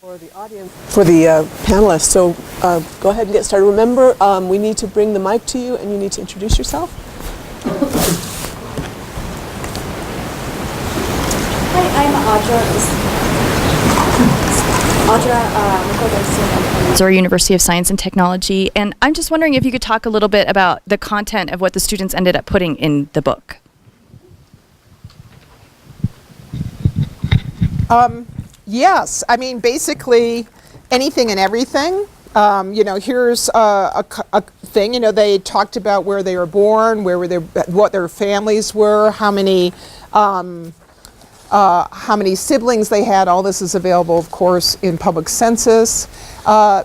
For the audience, for the panelists, so go ahead and get started. Remember, we need to bring the mic to you and you need to introduce yourself. Hi, I'm Audra. Missouri University of Science and Technology, and I'm just wondering if you could talk a little bit about the content of what the students ended up putting in the book. Yes, I mean basically anything and everything. Here's a thing. They talked about where they were born, what their families were, how many siblings they had. All this is available, of course, in public census.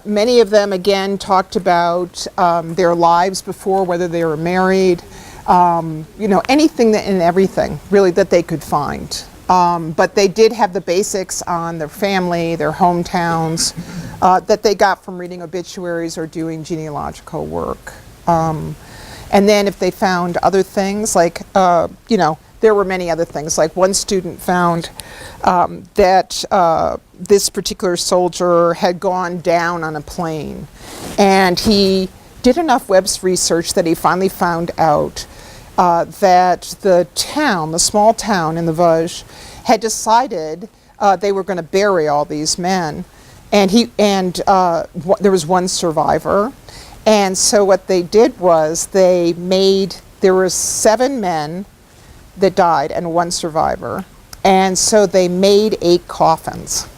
Many of them, again, talked about their lives before, whether they were married. Anything and everything really that they could find. But they did have the basics on their family, their hometowns, that they got from reading obituaries or doing genealogical work. And then if they found other things, like, there were many other things. Like one student found that this particular soldier had gone down on a plane. And he did enough web research that he finally found out that the small town in the Vosges, had decided they were going to bury all these men, and there was one survivor, and so what they did was there were 7 men that died and 1 survivor, and so they made 8 coffins,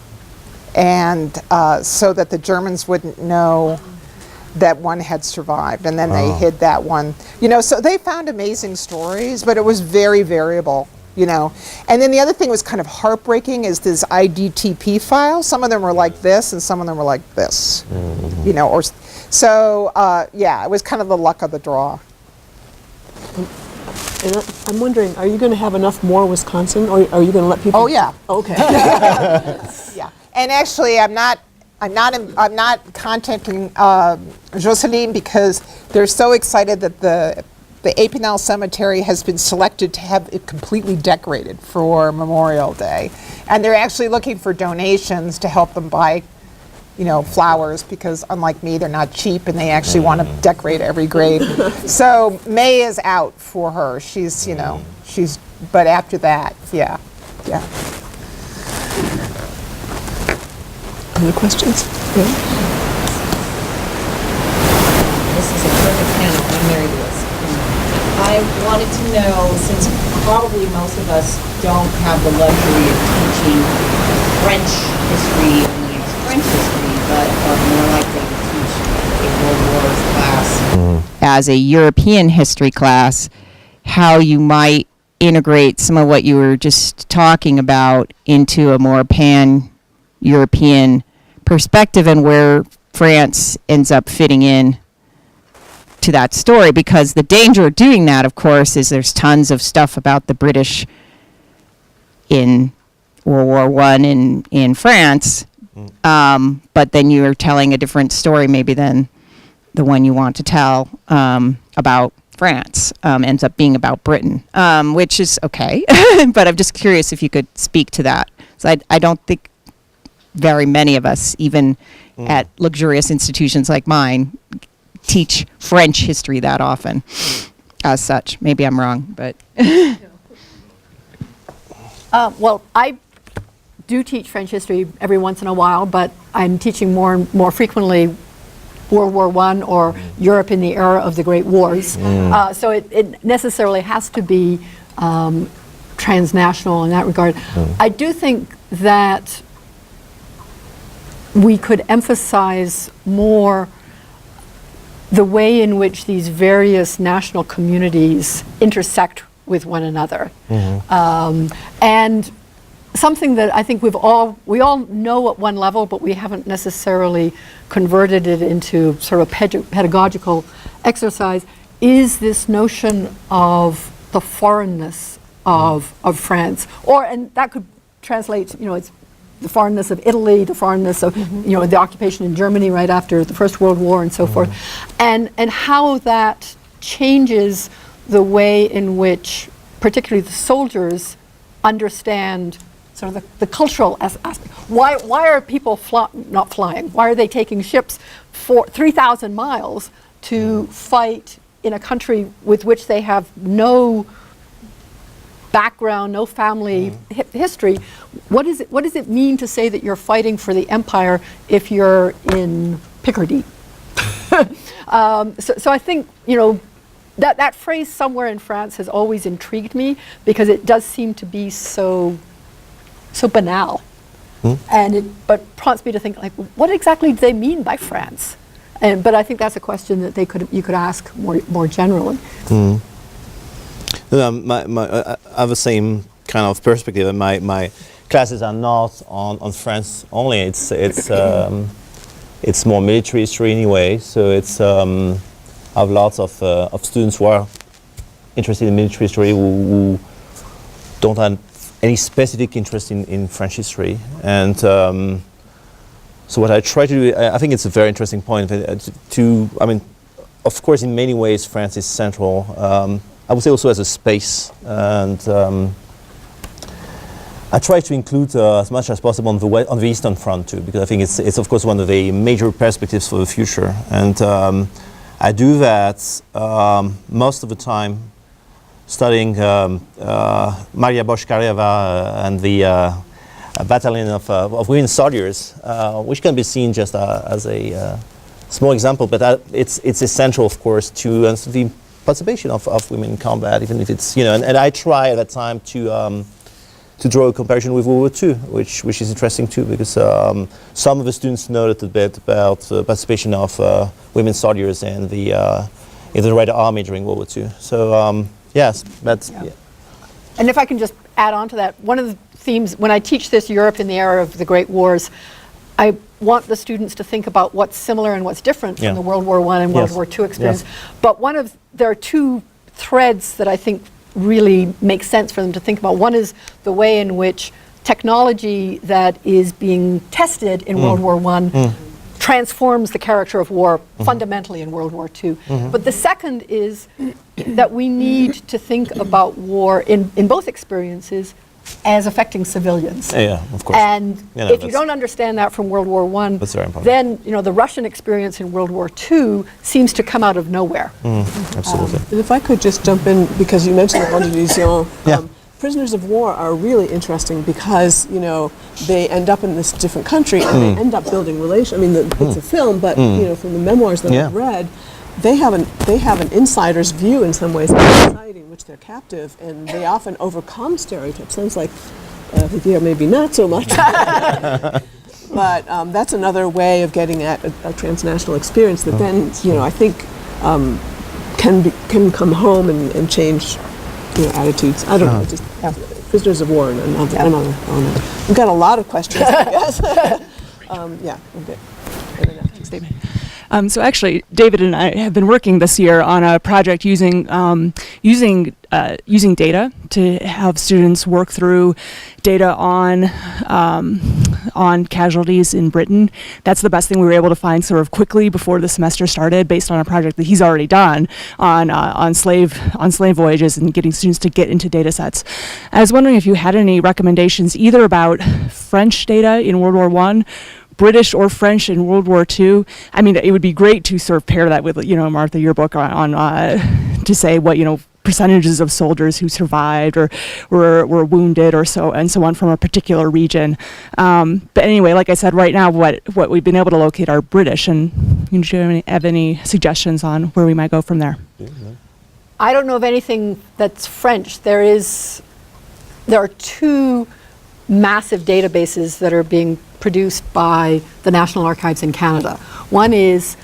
and so that the Germans wouldn't know that one had survived, and then they hid that one. So they found amazing stories, but it was very variable, And then the other thing was kind of heartbreaking is this IDTP file. Some of them were like this, and some of them were like this, it was kind of the luck of the draw. And I'm wondering, are you going to have enough more Wisconsin, or are you going to let people? Oh yeah. Okay. Yeah, and actually, I'm not contacting Jocelyn because they're so excited that the Épinal Cemetery has been selected to have it completely decorated for Memorial Day, and they're actually looking for donations to help them buy, flowers, because unlike me, they're not cheap and they actually want to decorate every grave. So May is out for her. But after that, yeah. Other questions? This is a perfect panel. I'm Mary Lewis. I wanted to know, since probably most of us don't have the luxury of teaching French history only as French history, but are more likely to teach a World Wars class as a European history class, how you might integrate some of what you were just talking about into a more pan-European perspective, and where France ends up fitting in to that story. Because the danger of doing that, of course, is there's tons of stuff about the British in World War I in France, but then you're telling a different story maybe than the one you want to tell about France. Ends up being about Britain, which is okay. But I'm just curious if you could speak to that. So I don't think very many of us, even at luxurious institutions like mine, teach French history that often as such. Maybe I'm wrong, but. Well, I do teach French history every once in a while, but I'm teaching more and more frequently World War I or Europe in the era of the Great Wars. So it necessarily has to be transnational in that regard. I do think that we could emphasize more the way in which these various national communities intersect with one another. And something that I think we all know at one level, but we haven't necessarily converted it into sort of pedagogical exercise, is this notion of the foreignness of France. And that could translate, it's the foreignness of Italy, the foreignness of the occupation in Germany right after the First World War and so forth, and how that changes the way in which particularly the soldiers understand sort of the cultural aspect. Why are people not flying? Why are they taking ships for 3,000 miles to fight in a country with which they have no background, no family history? What does it mean to say that you're fighting for the empire if you're in Picardy? So I think, that phrase "somewhere in France" has always intrigued me because it does seem to be so banal, but prompts me to think, like, what exactly do they mean by France? But I think that's a question that you could ask more generally. I have the same kind of perspective. My classes are not on France only. It's more military history anyway. So I have lots of students who are interested in military history who don't have any specific interest in French history. And so what I try to do, I think it's a very interesting point. Of course, in many ways, France is central. I would say also as a space, and I try to include as much as possible on the Eastern Front too, because I think it's of course one of the major perspectives for the future, and I do that most of the time, studying Maria Boschkareva and the battalion of women soldiers, which can be seen just as a small example, but it's essential, of course, to the participation of women in combat, even if it's, and I try at that time to draw a comparison with World War II, which is interesting too, because some of the students know a little bit about the participation of women soldiers in the Red Army during World War II. So yes, that's. Yeah. And if I can just add on to that, one of the themes when I teach this Europe in the era of the Great Wars, I want the students to think about what's similar and what's different from the World War I and World War II experience. Yes. But there are two threads that I think really make sense for them to think about. One is the way in which technology that is being tested in World War I transforms the character of war fundamentally in World War II. But the second is that we need to think about war in both experiences as affecting civilians. Yeah, of course. And if you don't understand that from World War I, that's very important. Then the Russian experience in World War II seems to come out of nowhere. Absolutely. And if I could just jump in, because you mentioned the Division, prisoners of war are really interesting because they end up in this different country and they end up building relations. I mean, it's a film, but from the memoirs that I've read, they have an insider's view in some ways of the society in which they're captive, and they often overcome stereotypes. Sounds like here maybe not so much, but that's another way of getting at a transnational experience that then I think can come home and change attitudes. I don't know, just prisoners of war and another element. We've got a lot of questions, I guess. Okay. Statement. So actually, David and I have been working this year on a project using data to have students work through data on casualties in Britain. That's the best thing we were able to find sort of quickly before the semester started, based on a project that he's already done on slave voyages and getting students to get into data sets. I was wondering if you had any recommendations either about French data in World War I, British or French in World War II. I mean, it would be great to sort of pair that with, Martha, your book on to say what, percentages of soldiers who survived or were wounded or so on from a particular region. But anyway, like I said, right now what we've been able to locate are British, and do you have any suggestions on where we might go from there? I don't know of anything that's French. There are two massive databases that are being produced by the National Archives in Canada. One is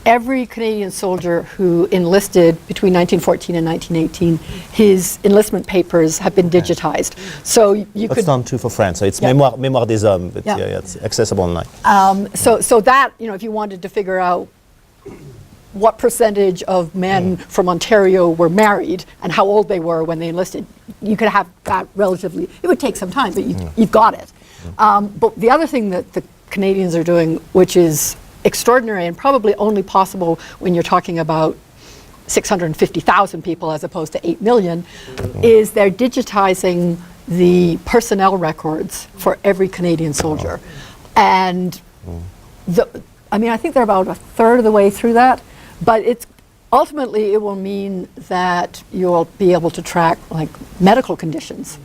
every Canadian soldier who enlisted between 1914 and 1918, his enlistment papers have been digitized. So you could... That's done too for France. So it's Mémoire des Hommes, but it's accessible online. So that, if you wanted to figure out what percentage of men from Ontario were married and how old they were when they enlisted, you could have that relatively, it would take some time, but you've got it. But the other thing that the Canadians are doing, which is extraordinary and probably only possible when you're talking about 650,000 people as opposed to 8 million, is they're digitizing the personnel records for every Canadian soldier. And I think they're about a third of the way through that, but it's ultimately it will mean that you'll be able to track like medical conditions.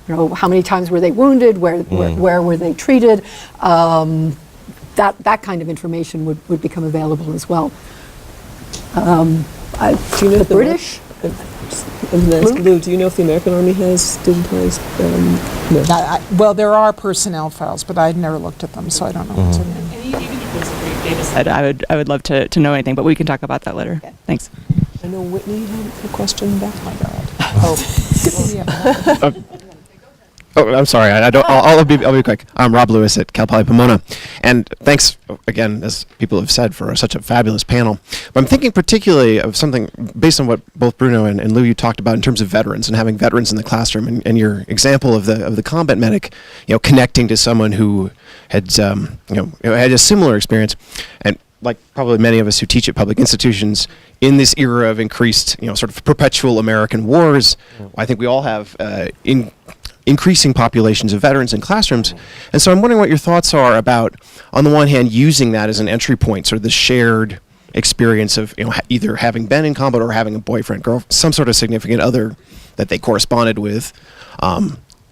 You know, how many times were they wounded? Where were they treated? That kind of information would become available as well. Do you know The British? Lou, do you know if the American Army has digitized? No. Well, there are personnel files, but I'd never looked at them, so I don't know what's in there. And even if it's a brief data set. I would love to know anything, but we can talk about that later. Okay. Thanks. I know Whitney had a question back. My God. Oh, I'm sorry. I'll be quick. I'm Rob Lewis at Cal Poly Pomona, and thanks again, as people have said, for such a fabulous panel. But I'm thinking particularly of something based on what both Bruno and Lou you talked about in terms of veterans and having veterans in the classroom, and your example of the combat medic, connecting to someone who had had a similar experience, and like probably many of us who teach at public institutions, in this era of increased, sort of perpetual American wars, I think we all have increasing populations of veterans in classrooms. And so I'm wondering what your thoughts are about, on the one hand, using that as an entry point, sort of the shared experience of either having been in combat or having a boyfriend, girl, some sort of significant other that they corresponded with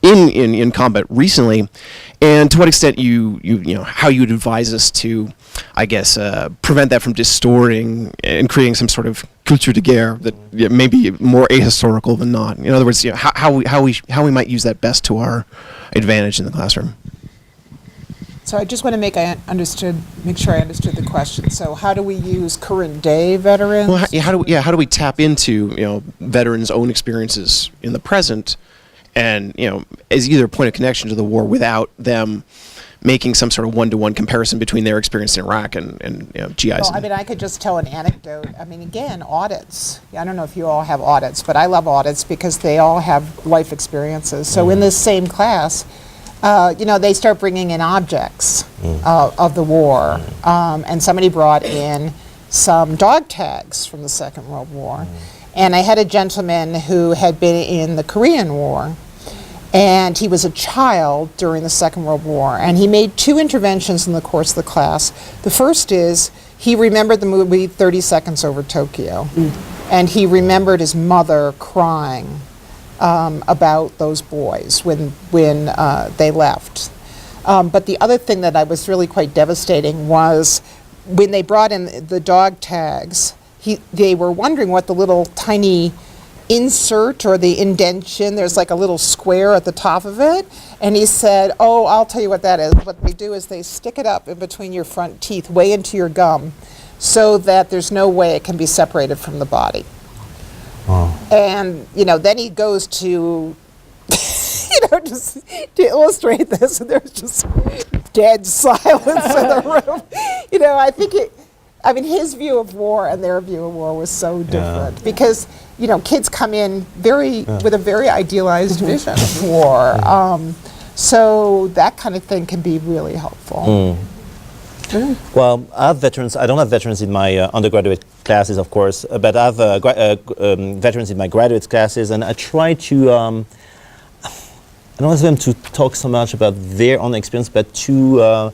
in combat recently, and to what extent how you would advise us to, I guess, prevent that from distorting and creating some sort of culture de guerre that may be more ahistorical than not. In other words, how we might use that best to our advantage in the classroom. So I just want to make sure I understood the question. So how do we use current day veterans? Well, how do we tap into veterans' own experiences in the present, and as either a point of connection to the war without them making some sort of one-to-one comparison between their experience in Iraq and GIs. Well, I could just tell an anecdote. Again, audits. I don't know if you all have audits, but I love audits because they all have life experiences. So in this same class, they start bringing in objects of the war. And somebody brought in some dog tags from the Second World War. And I had a gentleman who had been in the Korean War, and he was a child during the Second World War, and he made two interventions in the course of the class. The first is he remembered the movie 30 Seconds Over Tokyo, and he remembered his mother crying about those boys when they left. But the other thing that was really quite devastating was when they brought in the dog tags, they were wondering what the little tiny insert or the indentation, there's like a little square at the top of it, and he said, oh, I'll tell you what that is. What they do is they stick it up in between your front teeth, way into your gum, so that there's no way it can be separated from the body. Wow. And then he goes to just to illustrate this, and there's just dead silence in the room. I think his view of war and their view of war was so different because, kids come in with a very idealized vision of war. So that kind of thing can be really helpful. Well, I have veterans. I don't have veterans in my undergraduate classes, of course, but I have veterans in my graduate classes, and I try to, I don't want them to talk so much about their own experience, but to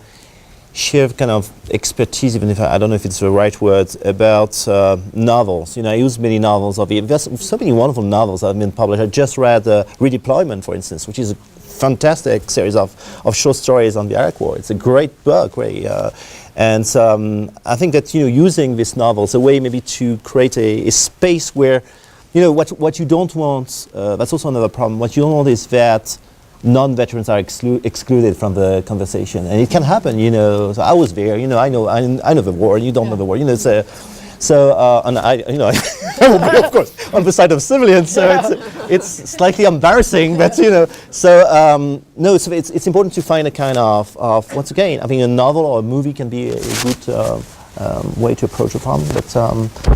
share kind of expertise, even if I don't know if it's the right word, about novels. I use many novels. There's so many wonderful novels that have been published. I just read Redeployment, for instance, which is a fantastic series of short stories on the Iraq War. It's a great book, really. And I think that using this novel is a way maybe to create a space where, what you don't want, that's also another problem, what you don't want is that non-veterans are excluded from the conversation, and it can happen. So I was there. I know the war, and you don't know the war. And I will be, of course, on the side of civilians. So it's slightly embarrassing, but no. So it's important to find a kind of once again, I think a novel or a movie can be a good way to approach a problem. But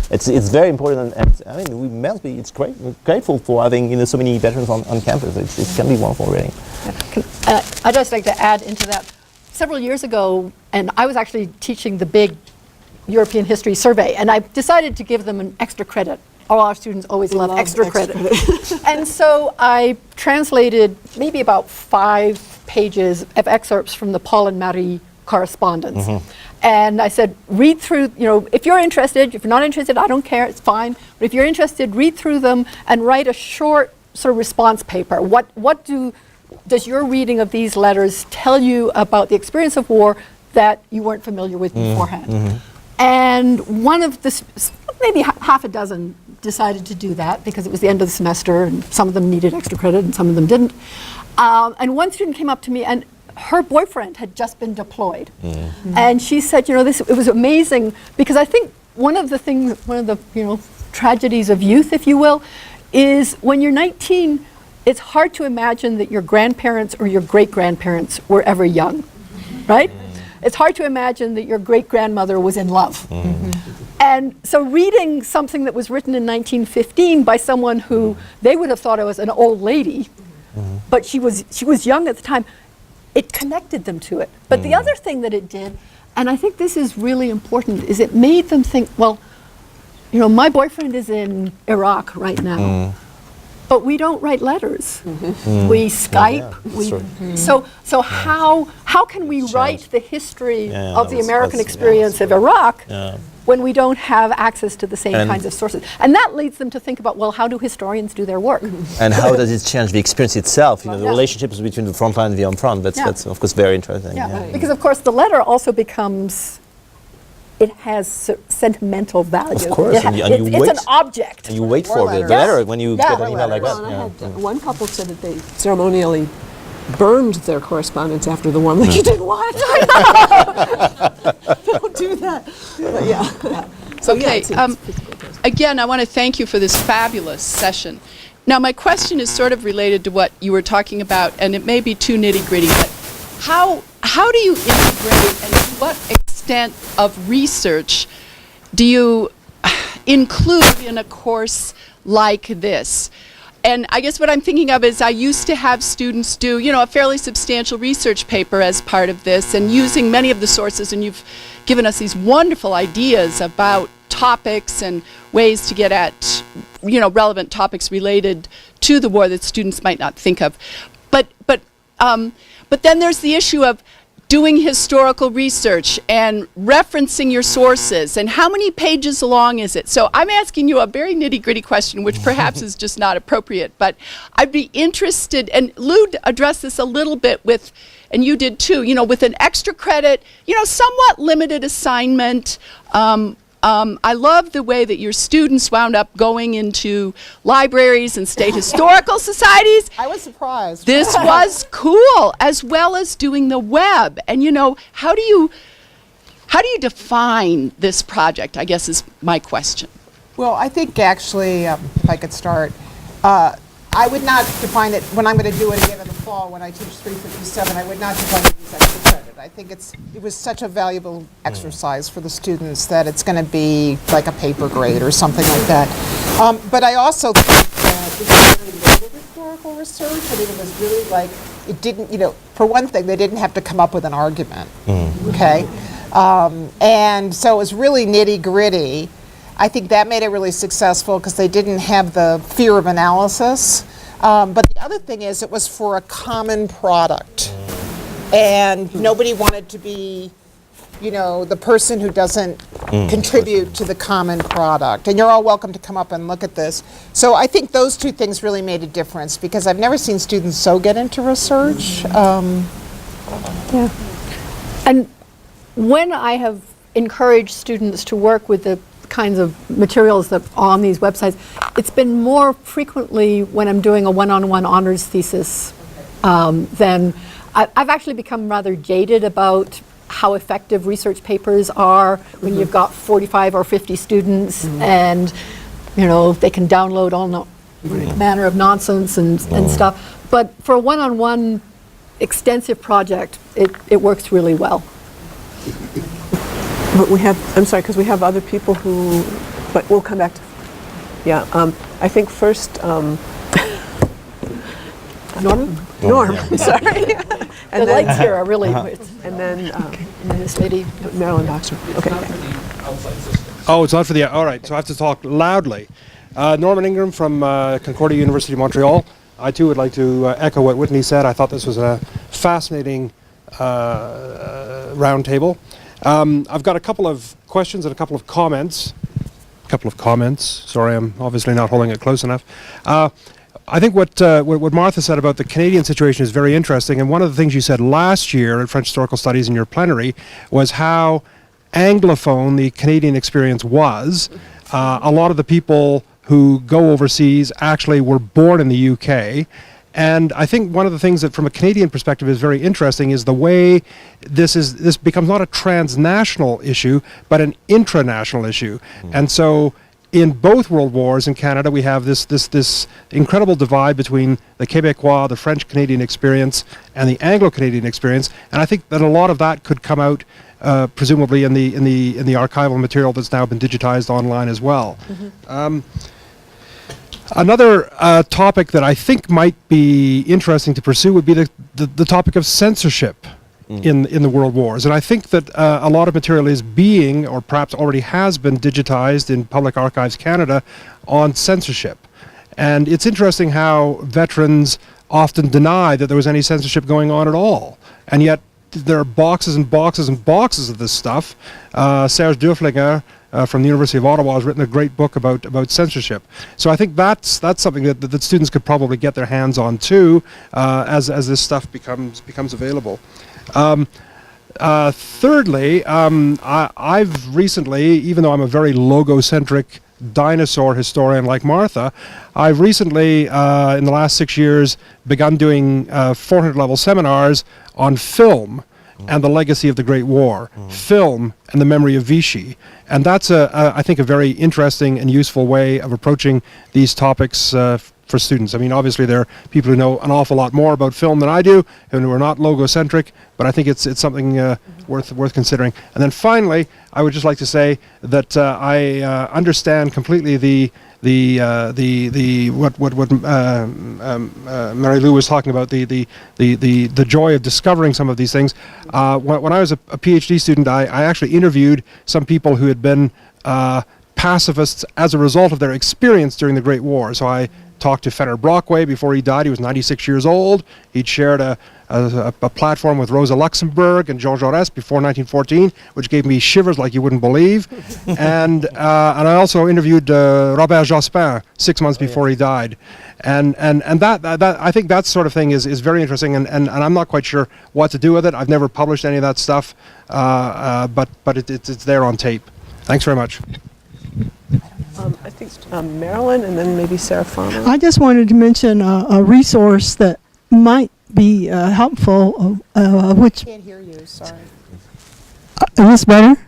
it's very important, and we must be. It's great. We're grateful for having so many veterans on campus. It can be wonderful, really. I'd just like to add into that. Several years ago, and I was actually teaching the big European history survey, and I decided to give them an extra credit all our students always love extra credit. credit. And so I translated maybe about 5 pages of excerpts from the Paul and Marie correspondence. And I said, read through, if you're interested, if you're not interested, I don't care, it's fine. But if you're interested, read through them and write a short sort of response paper. What does your reading of these letters tell you about the experience of war that you weren't familiar with beforehand? And one of the, maybe half a dozen decided to do that because it was the end of the semester and some of them needed extra credit and some of them didn't. And one student came up to me and her boyfriend had just been deployed. And she said, it was amazing because I think one of the tragedies of youth, if you will, is when you're 19, it's hard to imagine that your grandparents or your great-grandparents were ever young, right? It's hard to imagine that your great-grandmother was in love. And so reading something that was written in 1915 by someone who they would have thought I was an old lady, but she was young at the time, it connected them to it. But the other thing that it did, and I think this is really important, is it made them think, well, my boyfriend is in Iraq right now, but we don't write letters. We Skype. So how can we write the history of the American experience of Iraq when we don't have access to the same kinds of sources? And that leads them to think about, well, how do historians do their work? And how does it change the experience itself? The relationships between the front line and the on front. That's of course very interesting. Because of course the letter also becomes, it has sentimental value. Of course, it's an object. And you wait for the letter when you get an email like that. Well, I had one couple said that they ceremonially burned their correspondence after the war. I'm like, you did what? Don't do that. But yeah. So Okay, it's physical. again, I want to thank you for this fabulous session. Now, my question is sort of related to what you were talking about, and it may be too nitty-gritty, but how do you integrate and to what extent of research do you include in a course like this? And I guess what I'm thinking of is I used to have students do, a fairly substantial research paper as part of this, and using many of the sources, and you've given us these wonderful ideas about topics and ways to get at, relevant topics related to the war that students might not think of. But then there's the issue of doing historical research and referencing your sources, and how many pages long is it? So I'm asking you a very nitty-gritty question, which perhaps is just not appropriate, but I'd be interested, and Lou addressed this a little bit with, and you did too, with an extra credit, somewhat limited assignment. I love the way that your students wound up going into libraries and state historical societies. I was surprised. This was cool, as well as doing the web. And how do you define this project, I guess is my question. Well, I think actually, if I could start, I would not define it, when I'm going to do it again in the fall when I teach 357, I would not define it as extra credit. I think it was such a valuable exercise for the students that it's going to be like a paper grade or something like that. But I also think that this is very limited historical research. I mean, it was really like, it didn't, for one thing, they didn't have to come up with an argument, okay? And so it was really nitty-gritty. I think that made it really successful because they didn't have the fear of analysis. But the other thing is it was for a common product. And nobody wanted to be, the person who doesn't contribute to the common product. And you're all welcome to come up and look at this. So I think those two things really made a difference because I've never seen students so get into research. And when I have encouraged students to work with the kinds of materials that are on these websites, it's been more frequently when I'm doing a one-on-one honors thesis than I've actually become rather jaded about how effective research papers are when you've got 45 or 50 students and they can download all manner of nonsense and stuff. But for a one-on-one extensive project, it works really well. But I'm sorry, because we have other people who, but we'll come back to, I think first, Norm, sorry. The lights here are really, And then this lady, Marilyn Doxter. Okay. Oh, it's not for the, all right, so I have to talk loudly. Norman Ingram from Concordia University, Montreal. I too would like to echo what Whitney said. I thought this was a fascinating roundtable. I've got a couple of questions and a couple of comments. Sorry, I'm obviously not holding it close enough. I think what Martha said about the Canadian situation is very interesting. And one of the things you said last year at French Historical Studies in your plenary was how Anglophone the Canadian experience was. A lot of the people who go overseas actually were born in the UK. And I think one of the things that from a Canadian perspective is very interesting is the way this becomes not a transnational issue, but an intranational issue. And so in both world wars in Canada, we have this incredible divide between the Québécois, the French-Canadian experience, and the Anglo-Canadian experience. And I think that a lot of that could come out presumably in the archival material that's now been digitized online as well. Another topic that I think might be interesting to pursue would be the topic of censorship in the world wars. And I think that a lot of material is being, or perhaps already has been digitized in Public Archives Canada on censorship. And it's interesting how veterans often deny that there was any censorship going on at all. And yet there are boxes and boxes and boxes of this stuff. Serge Dürflinger from the University of Ottawa has written a great book about censorship. So I think that's something that students could probably get their hands on too, as this stuff becomes available. Thirdly, I've recently, even though I'm a very logocentric dinosaur historian like Martha, I've recently, in the last 6 years, begun doing 400-level seminars on film and the legacy of the Great War, film and the memory of Vichy. And that's, I think, a very interesting and useful way of approaching these topics for students. I mean, obviously there are people who know an awful lot more about film than I do, and who are not logocentric, but I think it's something worth considering. And then finally, I would just like to say that I understand completely what Mary Lou was talking about, the joy of discovering some of these things. When I was a PhD student, I actually interviewed some people who had been pacifists as a result of their experience during the Great War. So I talked to Fenner Brockway before he died. He was 96 years old. He'd shared a platform with Rosa Luxemburg and Jean Jaurès before 1914, which gave me shivers like you wouldn't believe. And I also interviewed Robert Jospin 6 months before he died. And that I think that sort of thing is very interesting, and I'm not quite sure what to do with it. I've never published any of that stuff, but it's there on tape. Thanks very much. I think Marilyn and then maybe Sarah Farmer. I just wanted to mention a resource that might be helpful, which... I can't hear you, sorry. Is this better?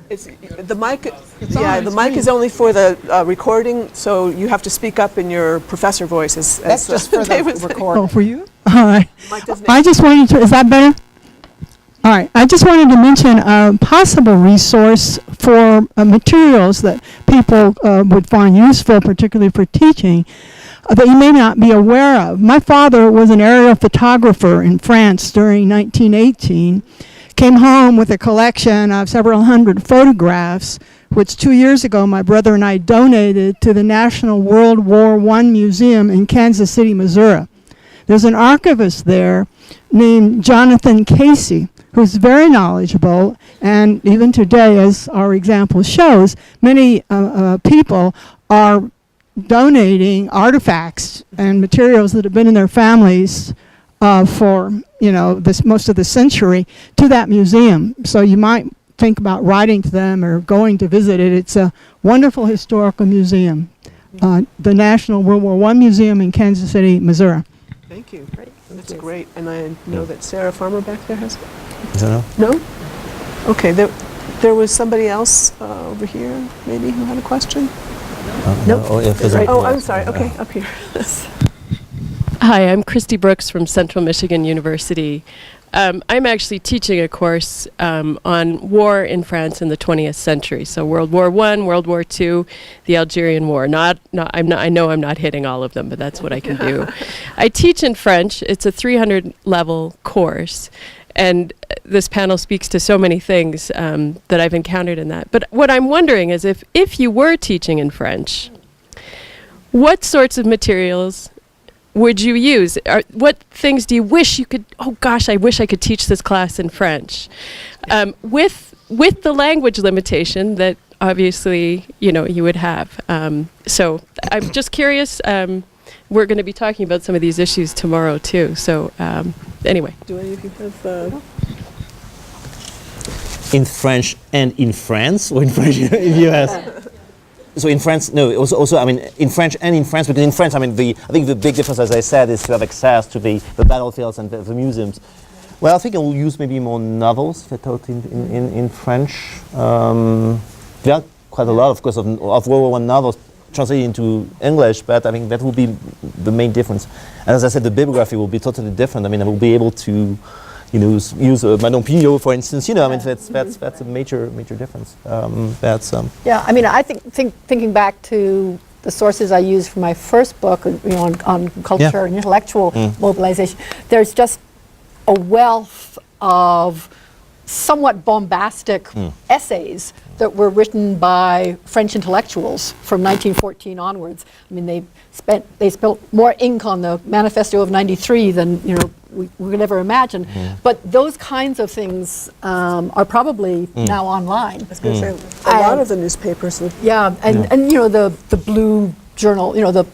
It's the mic. The mic is only for the recording, so you have to speak up in your professor voice. That's just for the recording. Oh, for you? All right. Mike doesn't I just wanted to... Is that better? All right. I just wanted to mention a possible resource for materials that people would find useful, particularly for teaching, that you may not be aware of. My father was an aerial photographer in France during 1918, came home with a collection of several hundred photographs, which 2 years ago my brother and I donated to the National World War I Museum in Kansas City, Missouri. There's an archivist there named Jonathan Casey, who's very knowledgeable, and even today, as our example shows, many people are donating artifacts and materials that have been in their families for, most of the century to that museum. So you might think about writing to them or going to visit it. It's a wonderful historical museum, the National World War I Museum in Kansas City, Missouri. Thank you. Great. That's great. And I know that Sarah Farmer back there has... No? Okay. There was somebody else over here, maybe, who had a question? No. Oh, I'm sorry. Okay, up here. Hi, I'm Christy Brooks from Central Michigan University. I'm actually teaching a course on war in France in the 20th century. So World War I, World War II, the Algerian War. I know I'm not hitting all of them, but that's what I can do. I teach in French. It's a 300-level course. And this panel speaks to so many things that I've encountered in that. But what I'm wondering is if you were teaching in French, what sorts of materials would you use? What things do you wish you could, oh gosh, I wish I could teach this class in French? With the language limitation that obviously, you would have. So I'm just curious, we're going to be talking about some of these issues tomorrow too. So anyway. Do any of you have... In French and in France, or in French in the US? So in France, no. Also, I mean, in French and in France, because in France, I mean, I think the big difference, as I said, is to have access to the battlefields and the museums. Well, I think I will use maybe more novels that are taught in French. There are quite a lot, of course, of World War I novels translated into English, but I think that will be the main difference. And as I said, the bibliography will be totally different. I mean, I will be able to, use Manon Pignot, for instance. I mean, that's a major difference. Yeah, I mean, I think thinking back to the sources I used for my first book, on culture and intellectual mobilization, there's just a wealth of somewhat bombastic essays that were written by French intellectuals from 1914 onwards. I mean, they spilled more ink on the Manifesto of '93 than we could ever imagine. But those kinds of things are probably now online. I was going to say, a lot of the newspapers. And the Blue Journal, the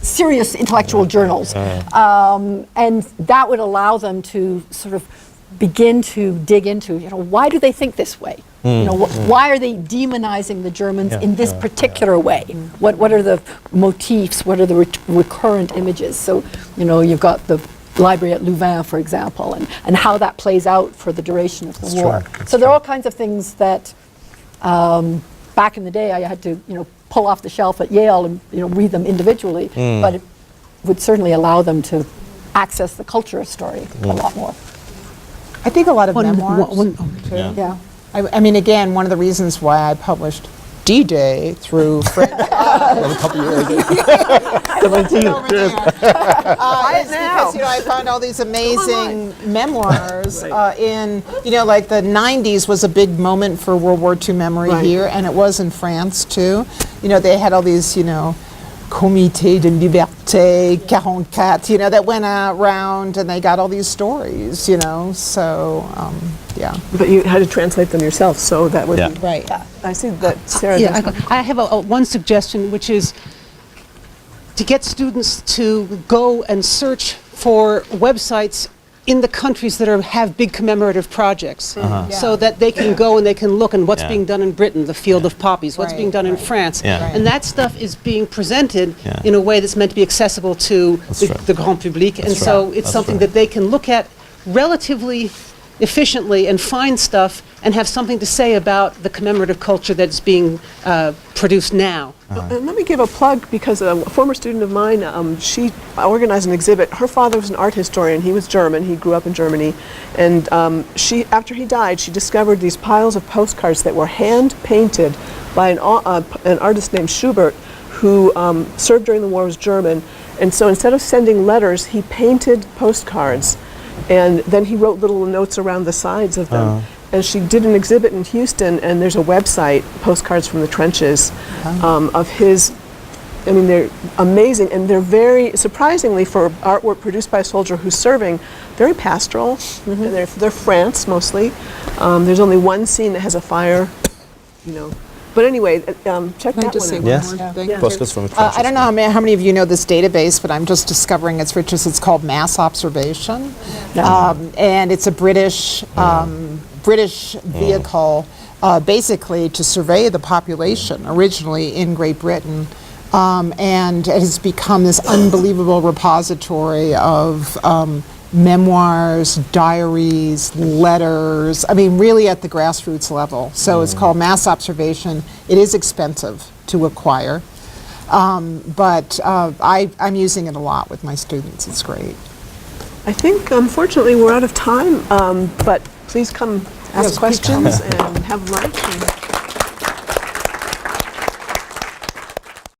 serious intellectual journals, and that would allow them to sort of begin to dig into, why do they think this way? Why are they demonizing the Germans in this particular way? What are the motifs? What are the recurrent images? So, you've got the library at Louvain, for example, and how that plays out for the duration of the war. So there are all kinds of things that back in the day I had to, pull off the shelf at Yale and read them individually, but it would certainly allow them to access the culture story a lot more. I think a lot of memoirs. Yeah. I mean, again, one of the reasons why I published D-Day through French. A couple years ago. Is because I found all these amazing memoirs in like the 90s was a big moment for World War II memory here, and it was in France too. They had all these Comité de Liberté 44, that went around, and they got all these stories, so But you had to translate them yourself, so that would be right. Yeah. I see that, Sarah. I have one suggestion, which is to get students to go and search for websites in the countries that have big commemorative projects, so that they can go and they can look and what's being done in Britain, the Field of Poppies, what's being done in France, and that stuff is being presented in a way that's meant to be accessible to the grand public, and so it's something that they can look at relatively efficiently and find stuff and have something to say about the commemorative culture that's being produced now. And let me give a plug, because a former student of mine, she organized an exhibit. Her father was an art historian. He was German. He grew up in Germany. And after he died, she discovered these piles of postcards that were hand-painted by an artist named Schubert, who served during the war, was German. And so instead of sending letters, he painted postcards. And then he wrote little notes around the sides of them. And she did an exhibit in Houston, and there's a website, Postcards from the Trenches, of his. I mean, they're amazing, and they're very, surprisingly, for artwork produced by a soldier who's serving, very pastoral. And they're France, mostly. There's only one scene that has a fire, But anyway, check that one out. Yes. Postcards from the Trenches. I don't know how many of you know this database, but I'm just discovering its riches. It's called Mass Observation, and it's a British vehicle, basically to survey the population originally in Great Britain, and it has become this unbelievable repository of memoirs, diaries, letters, I mean, really at the grassroots level. So it's called Mass Observation. It is expensive to acquire, but I'm using it a lot with my students. It's great. I think, unfortunately, we're out of time, but please come ask questions and have lunch.